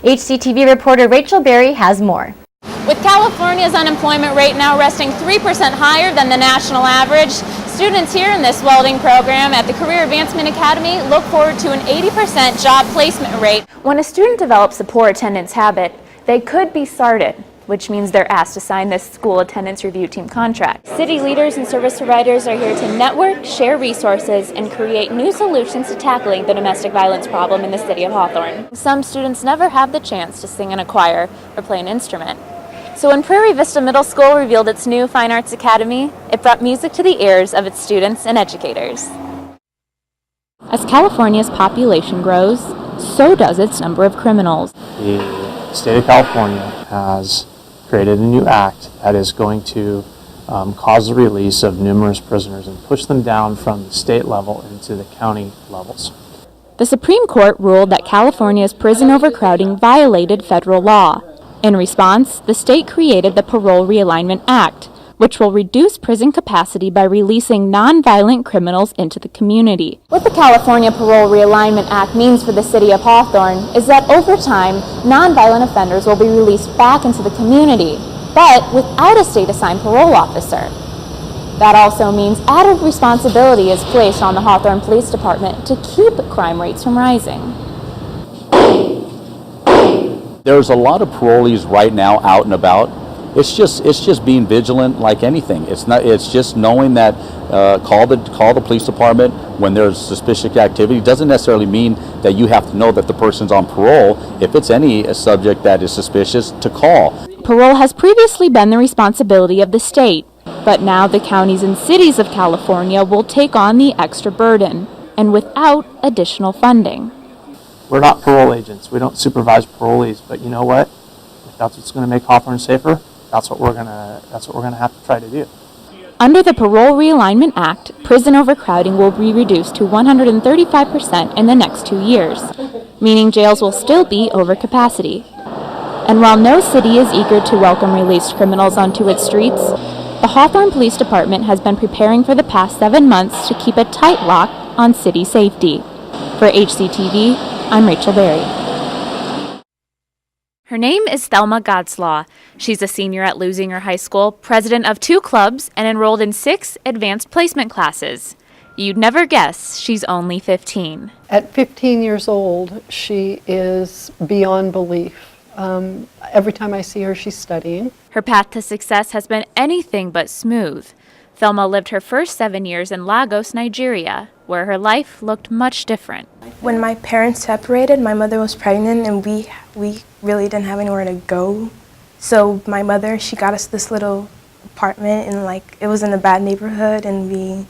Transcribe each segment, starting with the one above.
HCTV reporter Rachel Berry has more. With California's unemployment rate now resting 3% higher than the national average, students here in this welding program at the Career Advancement Academy look forward to an 80% job placement rate. When a student develops a poor attendance habit, they could be SARTed, which means they're asked to sign this school attendance review team contract. City leaders and service providers are here to network, share resources, and create new solutions to tackling the domestic violence problem in the city of Hawthorne. Some students never have the chance to sing in a choir or play an instrument. So when Prairie Vista Middle School revealed its new Fine Arts Academy, it brought music to the ears of its students and educators. As California's population grows, so does its number of criminals. The state of California has created a new act that is going to cause the release of numerous prisoners and push them down from the state level into the county levels. The Supreme Court ruled that California's prison overcrowding violated federal law. In response, the state created the Parole Realignment Act, which will reduce prison capacity by releasing nonviolent criminals into the community. What the California Parole Realignment Act means for the city of Hawthorne is that over time, nonviolent offenders will be released back into the community, but without a state-assigned parole officer. That also means added responsibility is placed on the Hawthorne Police Department to keep crime rates from rising. There's a lot of parolees right now out and about. It's just being vigilant like anything. It's just knowing that call the police department when there's suspicious activity. It doesn't necessarily mean that you have to know that the person's on parole. If it's any subject that is suspicious, to call. Parole has previously been the responsibility of the state, but now the counties and cities of California will take on the extra burden, and without additional funding. We're not parole agents. We don't supervise parolees, but you know what? If that's what's going to make Hawthorne safer, that's what we're gonna have to try to do. Under the Parole Realignment Act, prison overcrowding will be reduced to 135% in the next 2 years, meaning jails will still be over capacity. And while no city is eager to welcome released criminals onto its streets, the Hawthorne Police Department has been preparing for the past 7 months to keep a tight lock on city safety. For HCTV, I'm Rachel Berry. Her name is Thelma Godslaw. She's a senior at Lusinger High School, president of 2 clubs, and enrolled in 6 advanced placement classes. You'd never guess she's only 15. At 15 years old, she is beyond belief. Every time I see her, she's studying. Her path to success has been anything but smooth. Thelma lived her first 7 years in Lagos, Nigeria, where her life looked much different. When my parents separated, my mother was pregnant and we really didn't have anywhere to go. So my mother, she got us this little apartment and it was in a bad neighborhood and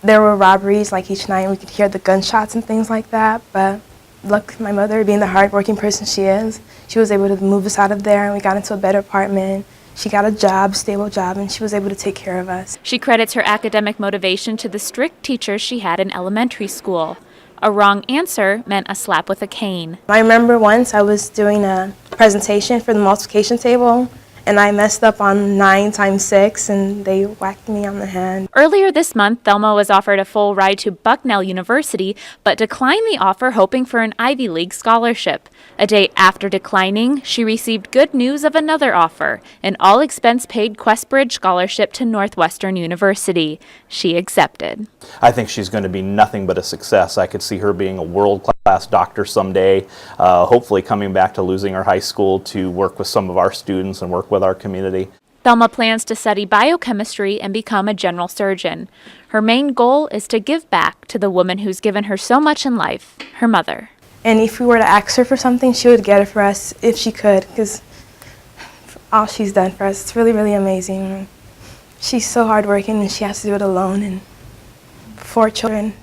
there were robberies each night. We could hear the gunshots and things like that. But luckily my mother, being the hardworking person she is, she was able to move us out of there and we got into a better apartment. She got a job, stable job, and she was able to take care of us. She credits her academic motivation to the strict teachers she had in elementary school. A wrong answer meant a slap with a cane. I remember once I was doing a presentation for the multiplication table, and I messed up on 9 times 6, and they whacked me on the hand. Earlier this month, Thelma was offered a full ride to Bucknell University, but declined the offer hoping for an Ivy League scholarship. A day after declining, she received good news of another offer, an all-expense-paid Questbridge scholarship to Northwestern University. She accepted. I think she's going to be nothing but a success. I could see her being a world-class doctor someday, hopefully coming back to Lusinger High School to work with some of our students and work with our community. Thelma plans to study biochemistry and become a general surgeon. Her main goal is to give back to the woman who's given her so much in life, her mother. And if we were to ask her for something, she would get it for us if she could, because all she's done for us, it's really, really amazing. She's so hardworking and she has to do it alone, and 4 children.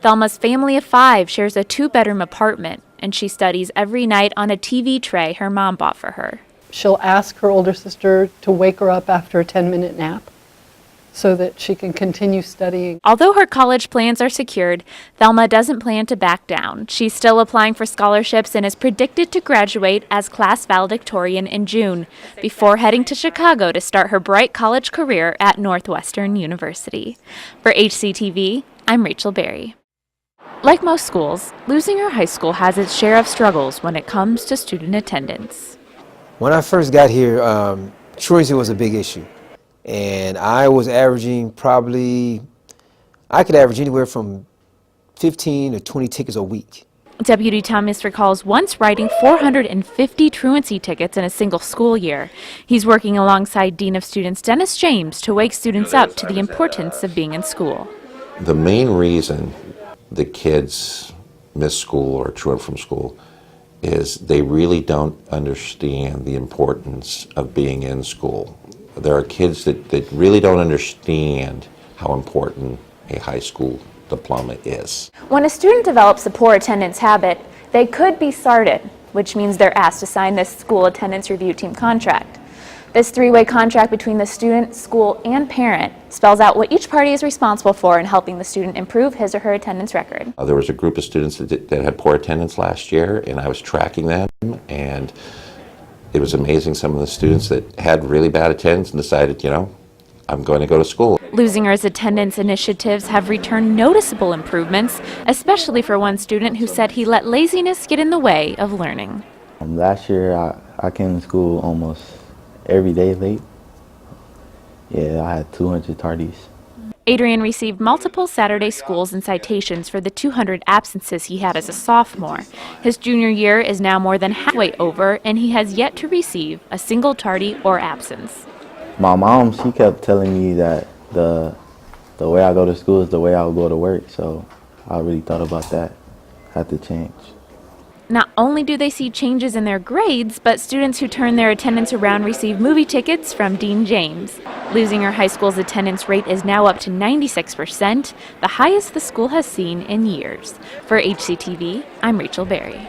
Thelma's family of 5 shares a 2-bedroom apartment, and she studies every night on a TV tray her mom bought for her. She'll ask her older sister to wake her up after a 10-minute nap so that she can continue studying. Although her college plans are secured, Thelma doesn't plan to back down. She's still applying for scholarships and is predicted to graduate as class valedictorian in June, before heading to Chicago to start her bright college career at Northwestern University. For HCTV, I'm Rachel Berry. Like most schools, Lusinger High School has its share of struggles when it comes to student attendance. When I first got here, truancy was a big issue. And I was averaging I could average anywhere from 15 to 20 tickets a week. Deputy Thomas recalls once writing 450 truancy tickets in a single school year. He's working alongside Dean of Students Dennis James to wake students up to the importance of being in school. The main reason the kids miss school or truant from school is they really don't understand the importance of being in school. There are kids that really don't understand how important a high school diploma is. When a student develops a poor attendance habit, they could be SARTed, which means they're asked to sign this school attendance review team contract. This three-way contract between the student, school, and parent spells out what each party is responsible for in helping the student improve his or her attendance record. There was a group of students that had poor attendance last year, and I was tracking them, and it was amazing. Some of the students that had really bad attendance and decided, you know, I'm going to go to school. Lusinger's attendance initiatives have returned noticeable improvements, especially for one student who said he let laziness get in the way of learning. Last year, I came to school almost every day late. Yeah, I had 200 tardies. Adrian received multiple Saturday schools and citations for the 200 absences he had as a sophomore. His junior year is now more than halfway over, and he has yet to receive a single tardy or absence. My mom, she kept telling me that the way I go to school is the way I'll go to work, so I really thought about that. Had to change. Not only do they see changes in their grades, but students who turn their attendance around receive movie tickets from Dean James. Lusinger High School's attendance rate is now up to 96%, the highest the school has seen in years. For HCTV, I'm Rachel Berry.